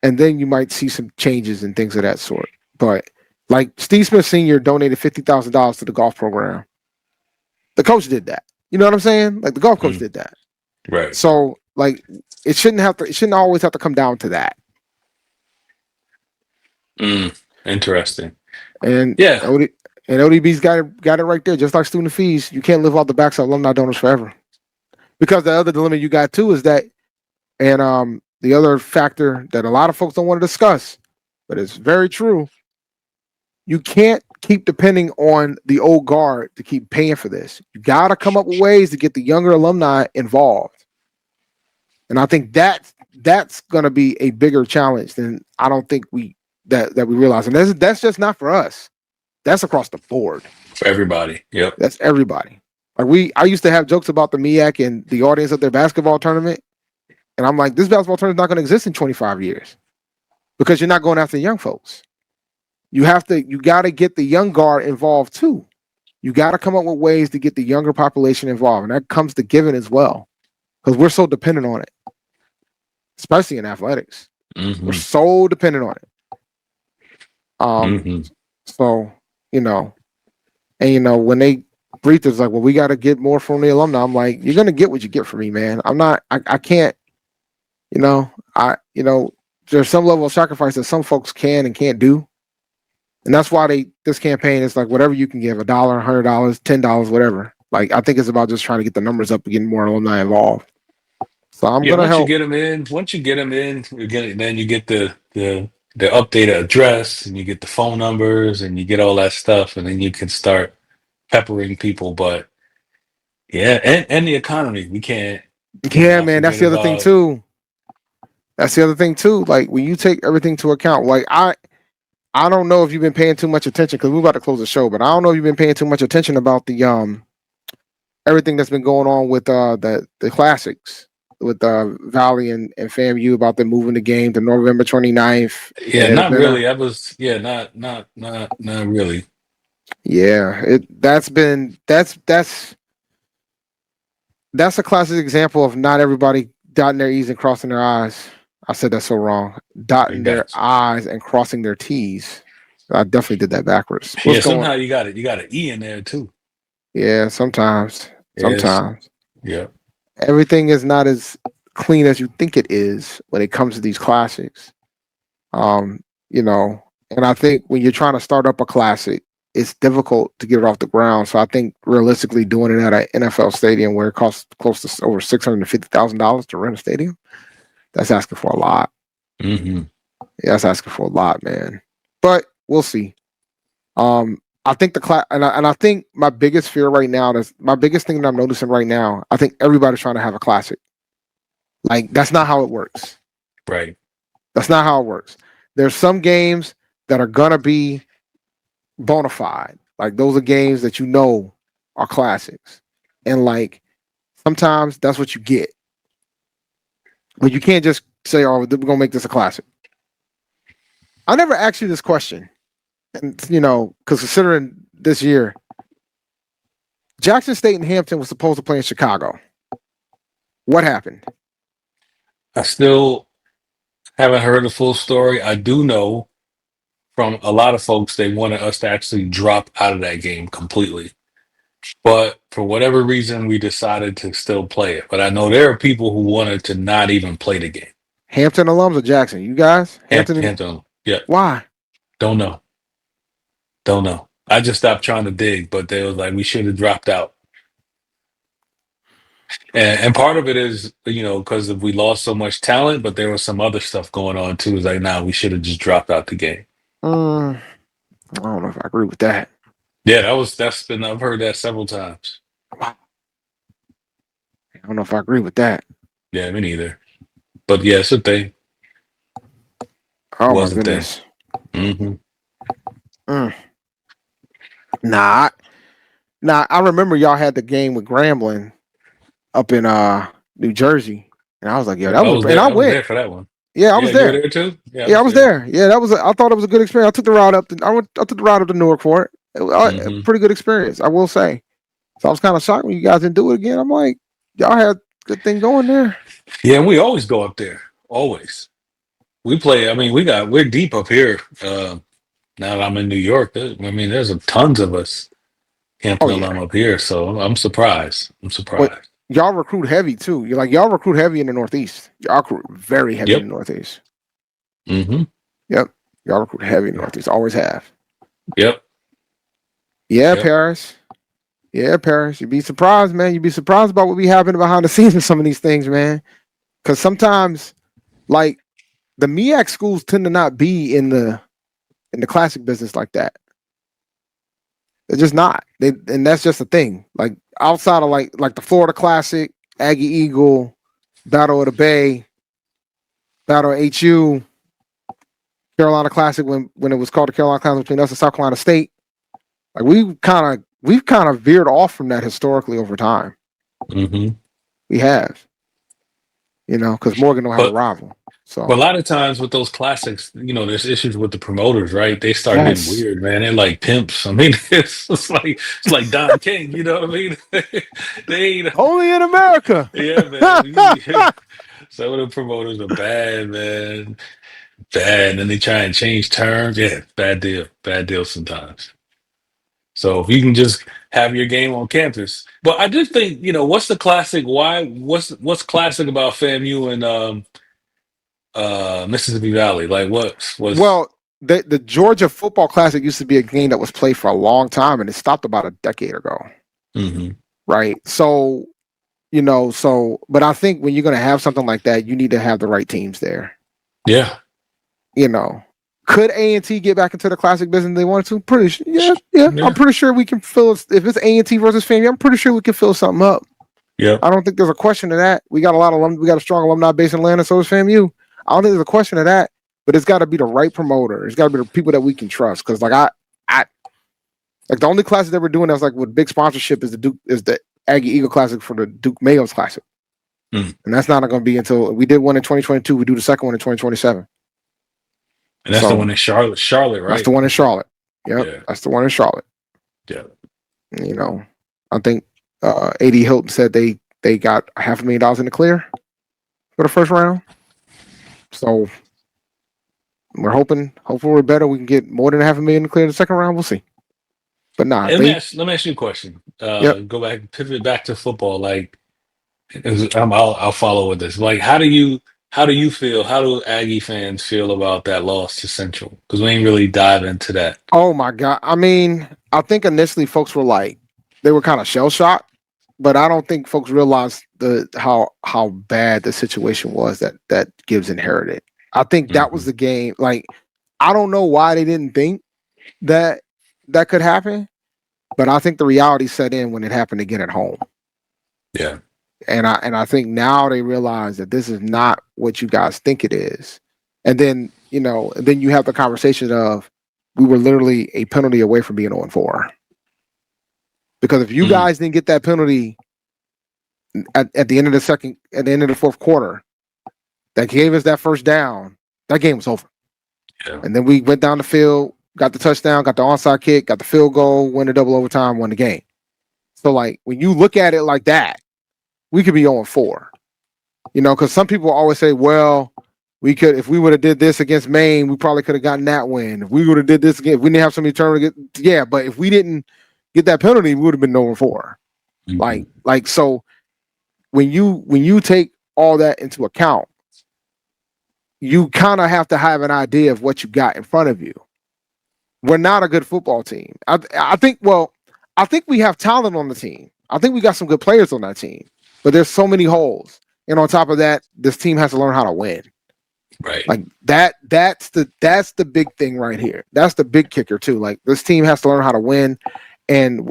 S2: you might see some changes and things of that sort. But like Steve Smith Sr. donated $50,000 to the golf program. The coach did that. You know what I'm saying? Like the golf coach did that.
S9: Right.
S2: So like it shouldn't always have to come down to that.
S9: Interesting.
S2: And
S9: yeah,
S2: ODB's got it right there. Just like student fees, you can't live off the backs of alumni donors forever. Because the other dilemma you got too is that, and the other factor that a lot of folks don't want to discuss, but it's very true. You can't keep depending on the old guard to keep paying for this. You got to come up with ways to get the younger alumni involved. And I think that's going to be a bigger challenge than I don't think we realize. And that's just not for us. That's across the board.
S9: For everybody. Yep.
S2: That's everybody. Like I used to have jokes about the MEAC and the audience at their basketball tournament. And I'm like, this basketball tournament is not going to exist in 25 years because you're not going after the young folks. You got to get the young guard involved too. You got to come up with ways to get the younger population involved. And that comes to giving as well because we're so dependent on it, especially in athletics. We're so dependent on it. So, and when they briefed us like, well, we got to get more from the alumni. I'm like, you're going to get what you get from me, man. I can't, there's some level of sacrifice that some folks can and can't do. And that's why this campaign is like whatever you can give, $1, $100, $10, whatever. Like, I think it's about just trying to get the numbers up and getting more alumni involved. So I'm going to help.
S9: Once you get them in, then you get the updated address and you get the phone numbers and you get all that stuff, and then you can start peppering people. But yeah, and the economy, we can't.
S2: Yeah, man, that's the other thing too. That's the other thing too. Like when you take everything to account, like I don't know if you've been paying too much attention because we're about to close the show, but I don't know if you've been paying too much attention about the everything that's been going on with the classics with Valley and FAMU about them moving the game to November 29th.
S9: Yeah, not really. Not really.
S2: Yeah, that's a classic example of not everybody dotting their E's and crossing their I's. I said that so wrong. Dotting their I's and crossing their T's. I definitely did that backwards.
S9: Somehow you got an E in there too.
S2: Yeah, sometimes.
S9: Yeah.
S2: Everything is not as clean as you think it is when it comes to these classics. And I think when you're trying to start up a classic, it's difficult to get it off the ground. So I think realistically doing it at an NFL stadium where it costs close to over $650,000 to rent a stadium, that's asking for a lot. Yeah, that's asking for a lot, man. But we'll see. I think and I think my biggest fear right now, my biggest thing that I'm noticing right now, I think everybody's trying to have a classic. Like, that's not how it works.
S9: Right.
S2: That's not how it works. There's some games that are going to be bona fide. Like, those are games that are classics. And, like, sometimes that's what you get. But you can't just say, oh, we're going to make this a classic. I never asked you this question. And, because considering this year, Jackson State and Hampton was supposed to play in Chicago. What happened?
S9: I still haven't heard the full story. I do know from a lot of folks they wanted us to actually drop out of that game completely. But for whatever reason, we decided to still play it. But I know there are people who wanted to not even play the game.
S2: Hampton alums or Jackson? You guys?
S9: Hampton. Yeah.
S2: Why?
S9: Don't know. I just stopped trying to dig, but they was like, we should have dropped out. And part of it is, because we lost so much talent, but there was some other stuff going on too. It's like, we should have just dropped out the game.
S2: I don't know if I agree with that.
S9: Yeah, I've heard that several times.
S2: Wow. I don't know if I agree with that.
S9: Yeah, me neither. But yeah, it's a thing.
S2: Oh my goodness. Nah, I remember y'all had the game with Grambling up in New Jersey, and I was like, "Yo, that was." And I went
S9: there for that one.
S2: Yeah, I was
S9: You were
S2: there.
S9: there too.
S2: Yeah, I was there. Yeah, I thought it was a good experience. I took the route up. I took the route up to Newark for it. It was a pretty good experience, I will say. So I was kind of shocked when you guys didn't do it again. I'm like, y'all had a good thing going there.
S9: Yeah, and we always go up there. Always. We play. I mean, we're deep up here. Now that I'm in New York, there's tons of us can't play along up here. So I'm surprised.
S2: But y'all recruit heavy too. Y'all recruit heavy in the Northeast. Y'all recruit very heavy in the Northeast.
S9: Mm-hmm.
S2: Yep. Y'all recruit heavy in the Northeast. Always have.
S9: Yep.
S2: Yeah, Paris. Yeah, Paris. You'd be surprised, man. You'd be surprised about what be happening behind the scenes with some of these things, man. Because sometimes, like, the MEAC schools tend to not be in the classic business like that. They're just not. And that's just a thing. Like outside of like the Florida Classic, Aggie Eagle, Battle of the Bay, Battle of HU, Carolina Classic when it was called the Carolina Classic between us and South Carolina State. Like we've kind of veered off from that historically over time.
S9: Mm-hmm.
S2: We have. Because Morgan don't have a rival. So,
S9: but a lot of times with those classics, there's issues with the promoters, right? They start getting weird, man. They're like pimps. I mean, it's like Don King. You know what I mean? They ain't
S2: only in America.
S9: Yeah, man. Some of the promoters are bad, man. Bad, and then they try and change terms. Yeah, bad deal sometimes. So if you can just have your game on campus, but I do think what's the classic? What's classic about FAMU and Mississippi Valley? Like what was?
S2: Well, the Georgia Football Classic used to be a game that was played for a long time, and it stopped about a decade ago.
S9: Mm-hmm.
S2: Right. So, but I think when you're going to have something like that, you need to have the right teams there.
S9: Yeah.
S2: Could A&T get back into the classic business if they wanted to? Pretty sure. Yeah. I'm pretty sure we can fill it. If it's A&T versus FAMU, I'm pretty sure we can fill something up.
S9: Yeah.
S2: I don't think there's a question to that. We got a strong alumni base in Atlanta, so is FAMU. I don't think there's a question of that, but it's got to be the right promoter. It's got to be the people that we can trust. Because the only classes that we're doing that's like with big sponsorship is the Aggie Eagle Classic for the Duke Mayos Classic, and that's not going to be until we did one in 2022. We do the second one in 2027.
S9: And that's the one in Charlotte, right?
S2: That's the one in Charlotte. Yep. Yeah. That's the one in Charlotte.
S9: Yeah.
S2: I think AD Hilton said they got $500,000 in the clear for the first round. So we're hoping we're better. We can get more than $500,000 in the clear in the second round. We'll see. But nah.
S9: Let me ask you a question. Go back, pivot back to football. Like, I'll follow with this. Like, how do you feel? How do Aggie fans feel about that loss to Central? Because we ain't really dive into that.
S2: Oh my God! I mean, I think initially folks were they were kind of shell shocked, but I don't think folks realized how bad the situation was that Gibbs inherited. I think that was the game. Like, I don't know why they didn't think that could happen, but I think the reality set in when it happened again at home.
S9: Yeah.
S2: And I think now they realize that this is not what you guys think it is. And then, then you have the conversation of we were literally a penalty away from being 0-4. Because if you guys didn't get that penalty at the end of the fourth quarter, that gave us that first down, that game was over.
S9: Yeah.
S2: And then we went down the field, got the touchdown, got the onside kick, got the field goal, win the double overtime, won the game. So when you look at it like that, we could be 0-4, because some people always say, well, we could, if we would have did this against Maine, we probably could have gotten that win. If we would have did this again, if we didn't have somebody turn to get, but if we didn't get that penalty, we would have been 0-4. Mm-hmm. So when you take all that into account, you kind of have to have an idea of what you got in front of you. We're not a good football team. I think we have talent on the team. I think we got some good players on that team. But there's so many holes. And on top of that, this team has to learn how to win.
S9: Right.
S2: That's the big thing right here. That's the big kicker too. This team has to learn how to win. And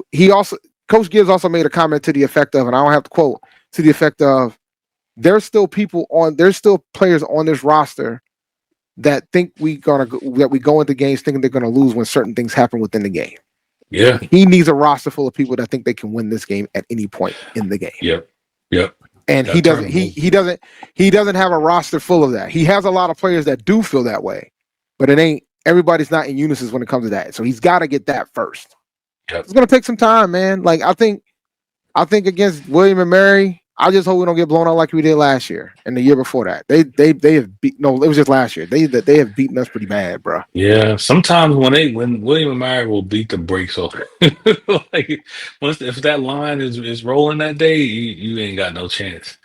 S2: Coach Gibbs also made a comment to the effect of, and I don't have to quote, to the effect of, there's still players on this roster that think that we go into games thinking they're gonna lose when certain things happen within the game.
S9: Yeah.
S2: He needs a roster full of people that think they can win this game at any point in the game.
S9: Yep.
S2: And he doesn't have a roster full of that. He has a lot of players that do feel that way, but everybody's not in unison when it comes to that. So he's got to get that first.
S9: Yep.
S2: It's gonna take some time, man. Like I think against William and Mary, I just hope we don't get blown out like we did last year and the year before that. They have it was just last year. They have beaten us pretty bad, bro.
S9: Yeah, sometimes when William and Mary will beat the brakes off, like if that line is rolling that day, you ain't got no chance.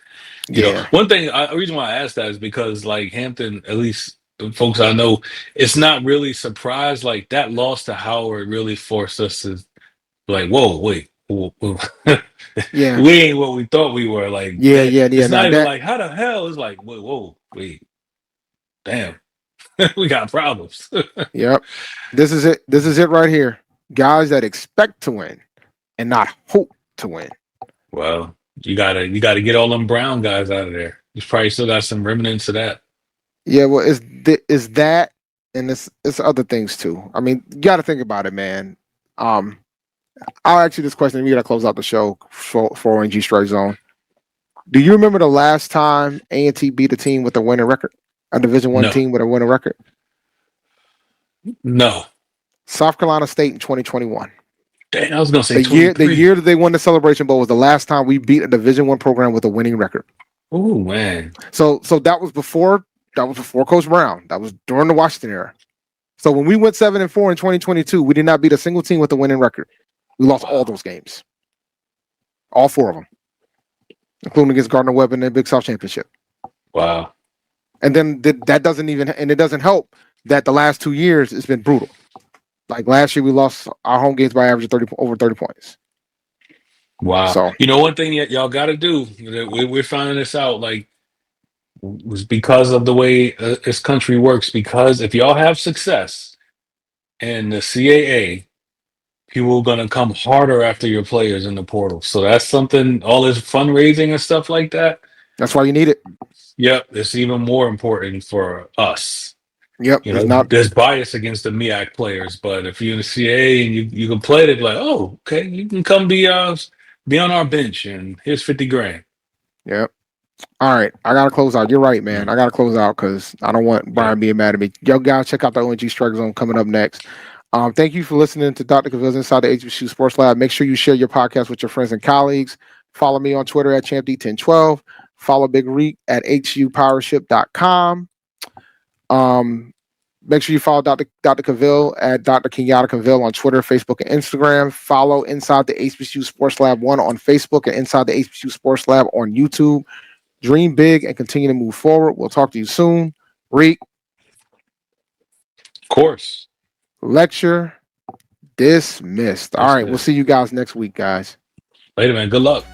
S9: You know, one thing, the reason why I asked that is because like Hampton, at least the folks I know, it's not really surprised. Like that loss to Howard really forced us to like, whoa, wait, whoa. We ain't what we thought we were. Like, it's not even like how the hell. It's like, whoa, wait, damn, we got problems.
S2: Yep, this is it. This is it right here. Guys that expect to win and not hope to win.
S9: Well, you gotta get all them Brown guys out of there. You probably still got some remnants of that.
S2: Yeah, well, is that and it's other things too. I mean, you got to think about it, man. I'll ask you this question. We got to close out the show for NG Strike Zone. Do you remember the last time A&T beat a team with a winning record? A Division I team with a winning record?
S9: No.
S2: South Carolina State in 2021.
S9: Dang, I was gonna say
S2: the year that they won the Celebration Bowl was the last time we beat a Division I program with a winning record.
S9: Oh man!
S2: So that was before Coach Brown. That was during the Washington era. So when we went 7-4 in 2022, we did not beat a single team with a winning record. We lost all those games, all 4 of them, including against Gardner-Webb in the Big South Championship.
S9: Wow!
S2: And then that doesn't even, and it doesn't help that the last 2 years it's been brutal. Like last year, we lost our home games by average of over 30 points.
S9: Wow.
S2: So,
S9: you know, one thing y'all got to do, we're finding this out, like, was because of the way this country works. Because if y'all have success in the CAA, people are going to come harder after your players in the portal. So that's something, all this fundraising and stuff like that.
S2: That's why you need it.
S9: Yep. It's even more important for us.
S2: Yep,
S9: you know, there's bias against the MEAC players, but if you're in the CAA and you can play, they'd be like, oh, okay, you can come be on our bench, and here's $50,000.
S2: Yep. All right, I gotta close out. You're right, man. I gotta close out because I don't want Brian being mad at me. Yo, guys, check out the ONG Strike Zone coming up next. Thank you for listening to Dr. Cavil's Inside the HBCU Sports Lab. Make sure you share your podcast with your friends and colleagues. Follow me on Twitter at ChampD1012. Follow Big Reek at HUPowership.com. Make sure you follow Dr. Cavil at Dr. Kenyatta Cavil on Twitter, Facebook, and Instagram. Follow Inside the HBCU Sports Lab 1 on Facebook and Inside the HBCU Sports Lab on YouTube. Dream big and continue to move forward. We'll talk to you soon. Reek.
S9: Of course.
S2: Lecture dismissed. All right, we'll see you guys next week, guys.
S9: Later, man. Good luck.